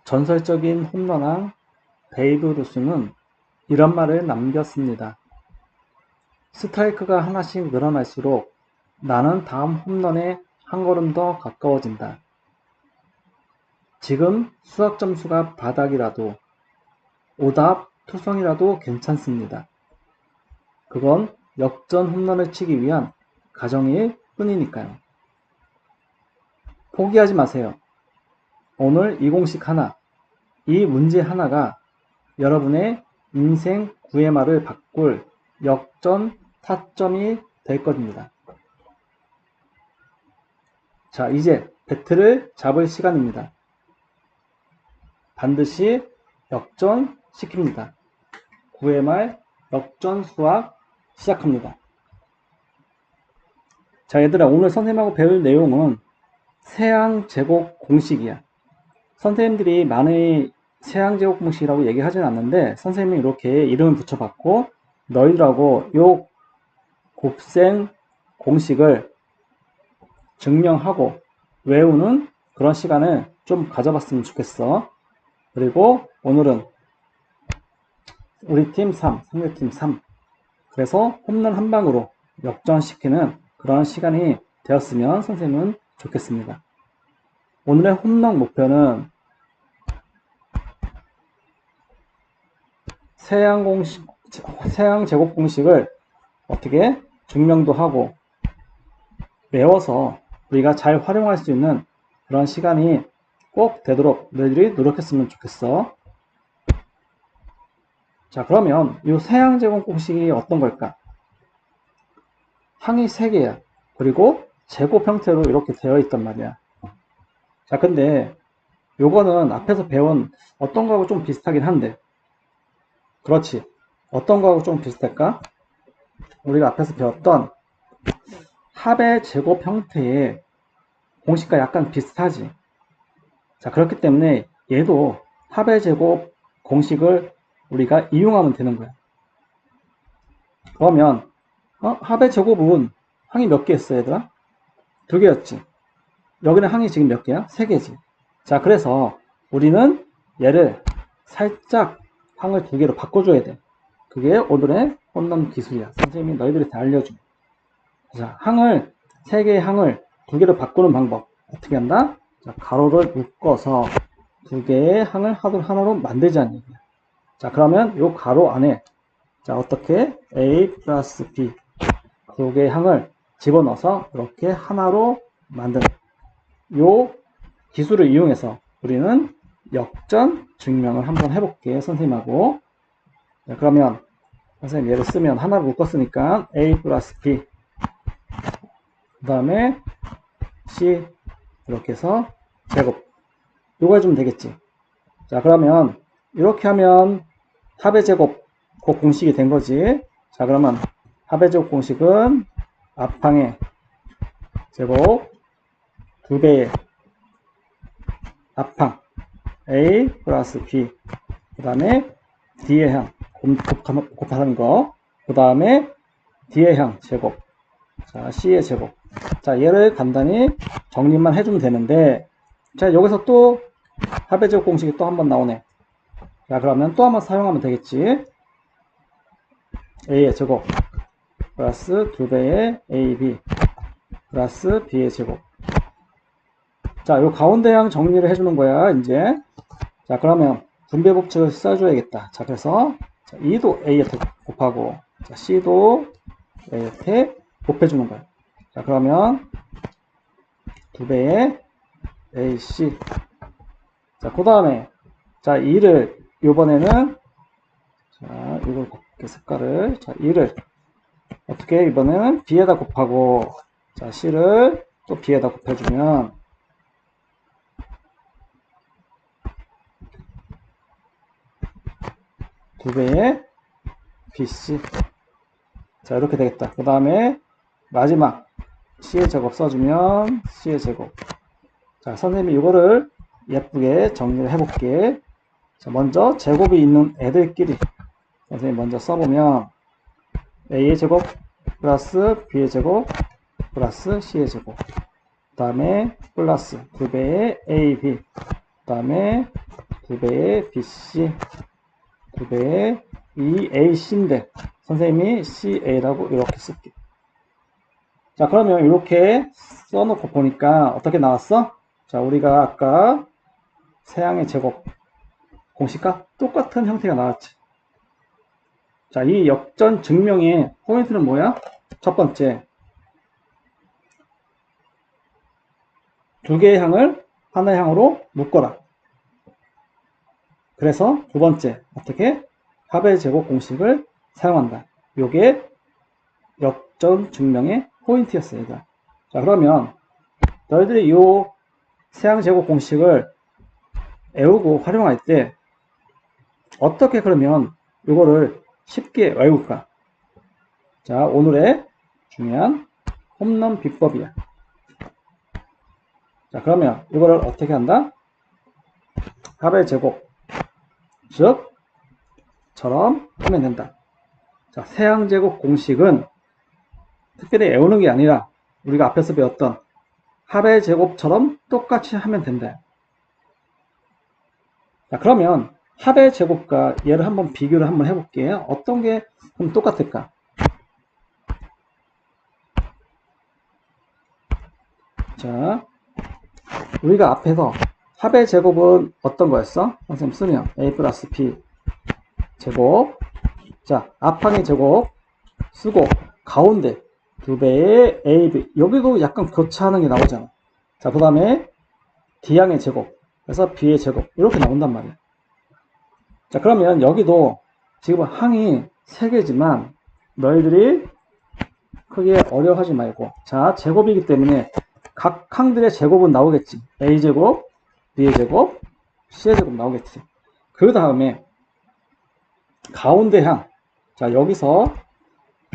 전설적인 홈런왕 베이브 루스는 이런 말을 남겼습니다. 스트라이크가 하나씩 늘어날수록 나는 다음 홈런에 한 걸음 더 가까워진다. 지금 수학 점수가 바닥이라도 오답 투성이라도 괜찮습니다. 그건 역전 홈런을 치기 위한 과정일 뿐이니까요. 포기하지 마세요. 오늘 이 공식 하나, 이 문제 하나가 여러분의 인생 구회말을 바꿀 역전 타점이 될 겁니다. 자, 이제 배트를 잡을 시간입니다. 반드시 역전시킵니다. 구회말 역전 수학 시작합니다. 자, 얘들아, 오늘 선생님하고 배울 내용은 세항 제곱 공식이야. 선생님들이 많이 세항 제곱 공식이라고 얘기하진 않는데 선생님이 이렇게 이름을 붙여봤고 너희들하고 요 곱셈 공식을 증명하고 외우는 그런 시간을 좀 가져봤으면 좋겠어. 그리고 오늘은 우리 팀 3, 상대팀 3. 그래서 홈런 한 방으로 역전시키는 그런 시간이 되었으면 선생님은 좋겠습니다. 오늘의 홈런 목표는 세항 제곱 공식을 어떻게 증명도 하고 외워서 우리가 잘 활용할 수 있는 그런 시간이 꼭 되도록 너희들이 노력했으면 좋겠어. 자, 그러면 이 세항 제곱 공식이 어떤 걸까? 항이 3개야. 그리고 제곱 형태로 이렇게 되어 있단 말이야. 자, 근데 요거는 앞에서 배운 어떤 거하고 좀 비슷하긴 한데 그렇지. 어떤 거하고 좀 비슷할까? 우리가 앞에서 배웠던 합의 제곱 형태의 공식과 약간 비슷하지. 자, 그렇기 때문에 얘도 합의 제곱 공식을 우리가 이용하면 되는 거야. 그러면 합의 제곱은 항이 몇 개 있어, 얘들아? 2개였지. 여기는 항이 지금 몇 개야? 3개지. 자, 그래서 우리는 얘를 살짝 항을 2개로 바꿔줘야 돼. 그게 오늘의 홈런 기술이야. 선생님이 너희들한테 알려줘. 자, 항을 3개의 항을 2개로 바꾸는 방법 어떻게 한다? 자, 가로를 묶어서 2개의 항을 하나로 만들자는 얘기야. 자, 그러면 요 가로 안에 자, 어떻게 A 플러스 B 2개의 항을 집어넣어서 이렇게 하나로 만드는 요 기술을 이용해서 우리는 역전 증명을 한번 해볼게, 선생님하고. 자, 그러면 선생님 얘를 쓰면 하나를 묶었으니까 A 플러스 B 그 다음에 C 이렇게 해서 제곱 요거 해주면 되겠지. 자, 그러면 이렇게 하면 합의 제곱 그 공식이 된 거지. 자, 그러면 합의 제곱 공식은 앞항의 제곱 2배의 앞항 A 플러스 B 그 다음에 D의 향 곱하는 거 그 다음에 D의 향 제곱 자 C의 제곱 자 얘를 간단히 정리만 해주면 되는데 자 여기서 또 합의 제곱 공식이 또 한 번 나오네. 자 그러면 또 한 번 사용하면 되겠지. A의 제곱 플러스 2배의 AB 플러스 B의 제곱 자, 요 가운데 항 정리를 해주는 거야, 이제. 자, 그러면 분배 법칙을 써줘야겠다. 자, 그래서, 자, E도 A한테 곱하고, 자, C도 A한테 곱해주는 거야. 자, 그러면, 2배의 AC. 자, 그 다음에, 자, E를, 요번에는, 자, 이걸 곱게 색깔을, 자, E를, 어떻게, 이번에는 B에다 곱하고, 자, C를 또 B에다 곱해주면, 2배의 BC. 자, 이렇게 되겠다. 그 다음에 마지막 C의 제곱 써주면 C의 제곱. 자, 선생님이 이거를 예쁘게 정리를 해볼게. 자, 먼저 제곱이 있는 애들끼리 선생님 먼저 써보면 A의 제곱 플러스 B의 제곱 플러스 C의 제곱 그 다음에 플러스 2배의 AB 그 다음에 2배의 BC, 2배의 EAC인데 선생님이 CA라고 이렇게 쓸게. 자, 그러면 이렇게 써놓고 보니까 어떻게 나왔어? 자, 우리가 아까 세항의 제곱 공식과 똑같은 형태가 나왔지. 자, 이 역전 증명의 포인트는 뭐야? 첫 번째, 두 개의 항을 하나의 항으로 묶어라. 그래서 두 번째, 어떻게? 합의 제곱 공식을 사용한다. 요게 역전 증명의 포인트였어요. 얘들아. 자, 그러면 너희들이 요 세항 제곱 공식을 외우고 활용할 때 어떻게 그러면 이거를 쉽게 외울까? 자, 오늘의 중요한 홈런 비법이야. 자, 그러면 이거를 어떻게 한다? 합의 제곱, 즉 처럼 하면 된다. 자, 세항 제곱 공식은 특별히 외우는 게 아니라 우리가 앞에서 배웠던 합의 제곱처럼 똑같이 하면 된다. 자, 그러면 합의 제곱과 얘를 한번 비교를 한번 해볼게요. 어떤 게 그럼 똑같을까? 자, 우리가 앞에서 합의 제곱은 어떤 거였어? 선생님 쓰면 a 플러스 b 제곱. 자, 앞항의 제곱 쓰고 가운데 2배의 ab. 여기도 약간 교차하는 게 나오잖아. 자, 그 다음에 d항의 제곱. 그래서 b의 제곱. 이렇게 나온단 말이야. 자, 그러면 여기도 지금 항이 3개지만 너희들이 크게 어려워하지 말고, 자, 제곱이기 때문에 각 항들의 제곱은 나오겠지. a제곱, b의 제곱, c의 제곱 나오겠지. 그 다음에 가운데 항. 자, 여기서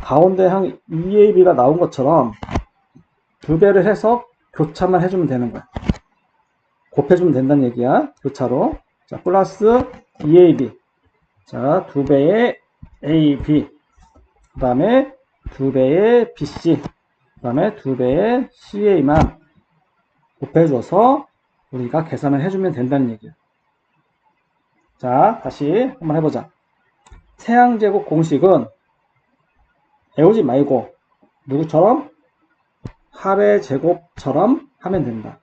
가운데 항 EAB가 나온 것처럼 2배를 해서 교차만 해주면 되는 거야. 곱해주면 된다는 얘기야. 교차로. 자, 플러스 EAB. 자, 2배의 AB. 그 다음에 2배의 BC. 그 다음에 2배의 CA만 곱해줘서 우리가 계산을 해주면 된다는 얘기야. 자, 다시 한번 해보자. 세항제곱 공식은 외우지 말고 누구처럼? 합의 제곱처럼 하면 된다.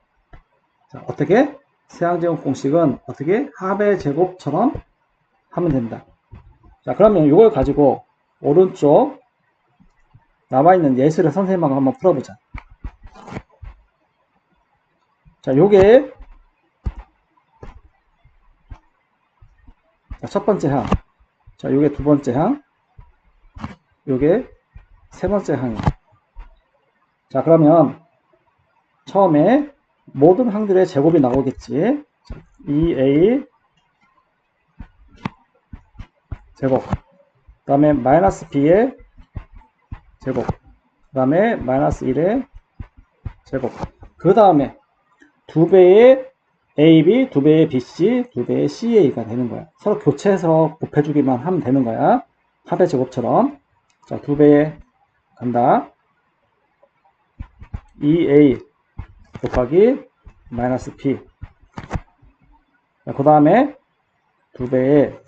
자, 어떻게? 세항제곱 공식은 어떻게? 합의 제곱처럼 하면 된다. 자, 그러면 이걸 가지고 오른쪽 남아있는 예술의 선생님하고 한번 풀어보자. 자, 요게 첫 번째 항. 자, 요게 두 번째 항. 요게 세 번째 항이야. 자, 그러면 처음에 모든 항들의 제곱이 나오겠지. 2a 제곱. 그 다음에 마이너스 b의 제곱. 그 다음에 마이너스 1의 제곱. 그 다음에 2배의 AB, 2배의 BC, 2배의 CA가 되는 거야. 서로 교체해서 곱해주기만 하면 되는 거야. 합의 제곱처럼. 자, 2배에 간다. 2A 곱하기 마이너스 B. 그 다음에 2배의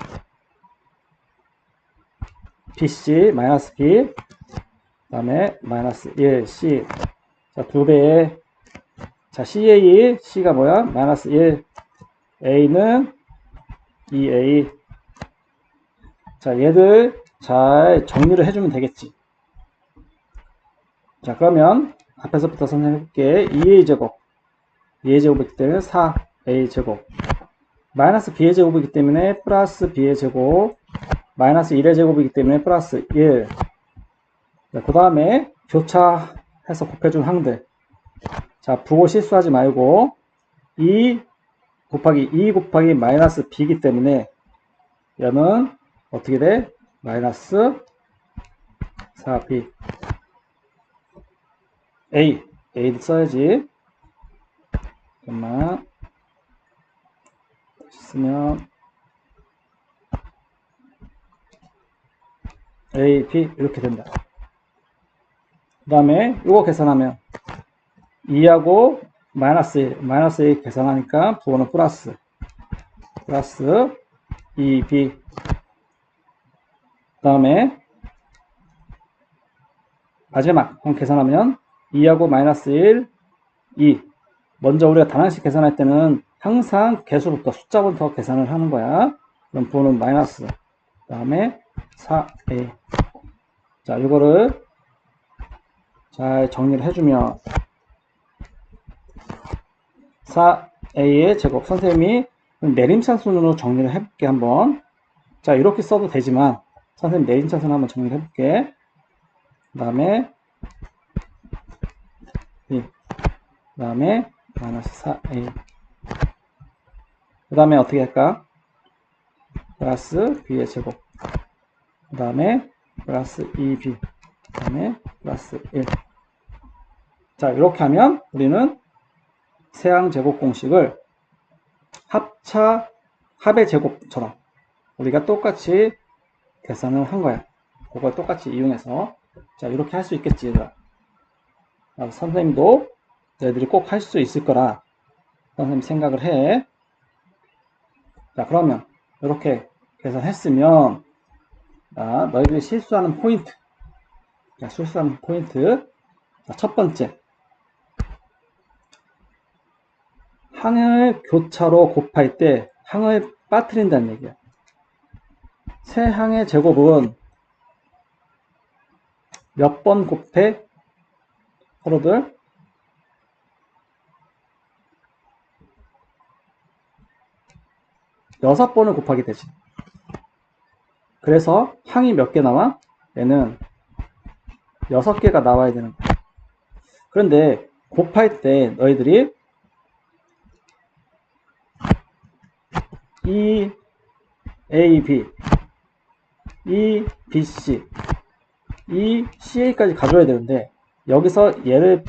BC 마이너스 B. 그 다음에 마이너스 1C. 자, 2배의 자, CA, C가 뭐야? 마이너스 1. A는 2A. 자, 얘들 잘 정리를 해주면 되겠지. 자, 그러면 앞에서부터 선생님 해볼게. 2A 제곱. 2A 제곱이기 때문에 4A 제곱. 마이너스 B의 제곱이기 때문에 플러스 B의 제곱. 마이너스 1의 제곱이기 때문에 플러스 1. 그 다음에 교차해서 곱해준 항들. 자, 부호 실수하지 말고 2 곱하기 마이너스 b이기 때문에 얘는 어떻게 돼? 마이너스 4b A도 써야지. 잠깐만 쓰면 A, B 이렇게 된다. 그 다음에 이거 계산하면 2하고 마이너스 1 계산하니까 부호는 플러스. 플러스 2b. 그 다음에 마지막 계산하면 2하고 마이너스 1, 2. 먼저 우리가 단항식 계산할 때는 항상 개수부터 숫자부터 계산을 하는 거야. 그럼 부호는 마이너스. 그 다음에 4a. 자, 이거를 잘 정리를 해주면 4a의 제곱. 선생님이 내림차순으로 정리를 해볼게 한번. 자, 이렇게 써도 되지만 선생님 내림차순 한번 정리를 해볼게. 그 다음에 그 다음에 마이너스 4a. 그 다음에 어떻게 할까? 플러스 b의 제곱. 그 다음에 플러스 2b. 그 다음에 플러스 1. 자, 이렇게 하면 우리는 세항제곱 공식을 합의 제곱처럼 우리가 똑같이 계산을 한 거야. 그걸 똑같이 이용해서. 자, 이렇게 할 수 있겠지, 얘들아. 선생님도 너희들이 꼭 할 수 있을 거라 선생님 생각을 해. 자, 그러면 이렇게 계산했으면 너희들이 실수하는 포인트. 자, 실수하는 포인트. 자, 첫 번째. 항을 교차로 곱할 때 항을 빠뜨린다는 얘기야. 세 항의 제곱은 몇 번 곱해? 서로들? 여섯 번을 곱하게 되지. 그래서 항이 몇 개 나와? 얘는 6개가 나와야 되는 거야. 그런데 곱할 때 너희들이 이 AB, 이 BC, 이 CA까지 가져야 되는데 여기서 얘를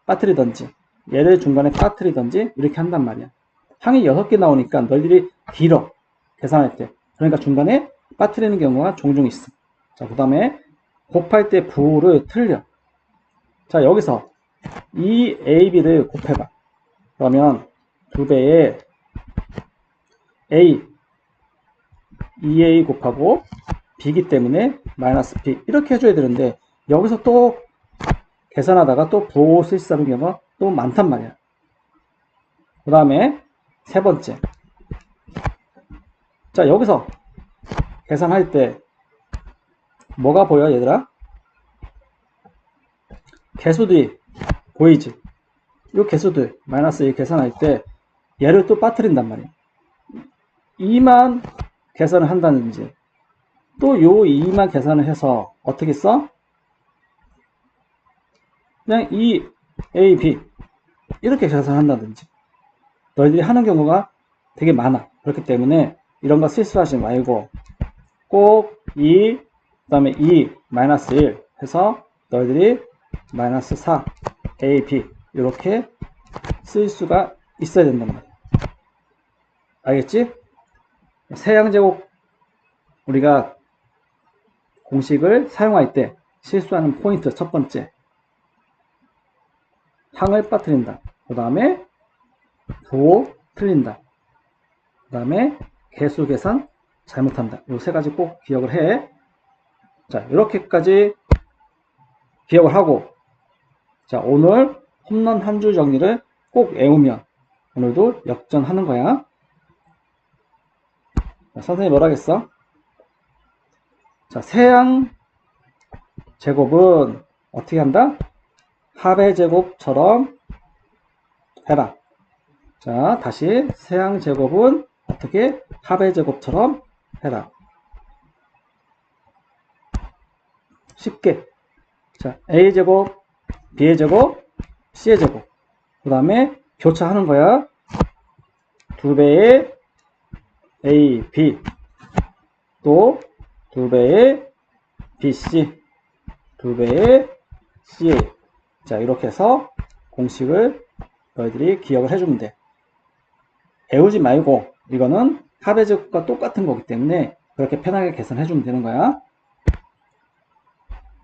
빠뜨리던지 얘를 중간에 빠뜨리던지 이렇게 한단 말이야. 항이 6개 나오니까 너희들이 길어. 계산할 때. 그러니까 중간에 빠뜨리는 경우가 종종 있어. 자, 그 다음에 곱할 때 부호를 틀려. 자, 여기서 이 AB를 곱해봐. 그러면 2배의 A, 2A 곱하고 B이기 때문에 마이너스 B 이렇게 해줘야 되는데 여기서 또 계산하다가 또 부호 실수하는 경우가 또 많단 말이야. 그 다음에 세 번째. 자, 여기서 계산할 때 뭐가 보여, 얘들아? 개수들이 보이지? 이 개수들 마이너스 1 계산할 때 얘를 또 빠뜨린단 말이야. 2만 계산을 한다든지 또 요 2만 계산을 해서 어떻게 써? 그냥 2A, B 이렇게 계산한다든지 너희들이 하는 경우가 되게 많아. 그렇기 때문에 이런 거 실수하지 말고 꼭 2, 그 다음에 2, 마이너스 1 해서 너희들이 마이너스 4, A, B 이렇게 쓸 수가 있어야 된단 말이야. 알겠지? 세항제곱 우리가 공식을 사용할 때 실수하는 포인트 첫 번째. 항을 빠뜨린다. 그 다음에 부호 틀린다. 그 다음에 개수 계산 잘못한다. 이 세 가지 꼭 기억을 해. 자, 이렇게까지 기억을 하고, 자, 오늘 홈런 한 줄 정리를 꼭 외우면 오늘도 역전하는 거야. 자, 선생님이 뭐라 하겠어? 자, 세항 제곱은 어떻게 한다? 합의 제곱처럼 해라. 자, 다시 세항 제곱은 어떻게? 합의 제곱처럼 해라. 쉽게. 자, A 제곱, B의 제곱, C의 제곱. 그 다음에 교차하는 거야. 2배의 A, B. 또 2배의 BC. 2배의 CA. 자, 이렇게 해서 공식을 너희들이 기억을 해주면 돼. 배우지 말고 이거는 합의 제곱과 똑같은 거기 때문에 그렇게 편하게 계산해주면 되는 거야.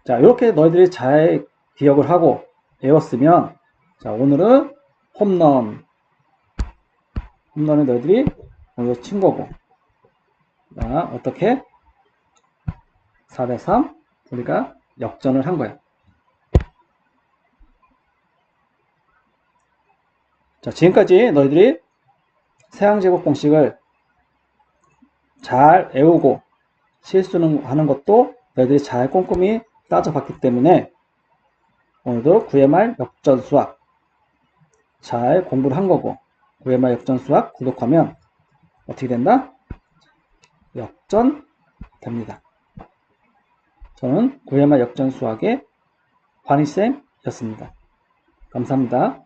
자, 이렇게 너희들이 잘 기억을 하고 외웠으면 자, 오늘은 홈런을 너희들이 이거 친 거고. 자, 어떻게? 4대3 우리가 역전을 한 거야. 자, 지금까지 너희들이 세항제곱 공식을 잘 외우고 실수는 하는 것도 너희들이 잘 꼼꼼히 따져봤기 때문에 오늘도 9회말 역전수학 잘 공부를 한 거고 9회말 역전수학 구독하면 어떻게 된다? 역전 됩니다. 저는 9회말 역전수학의 관희쌤이었습니다. 감사합니다.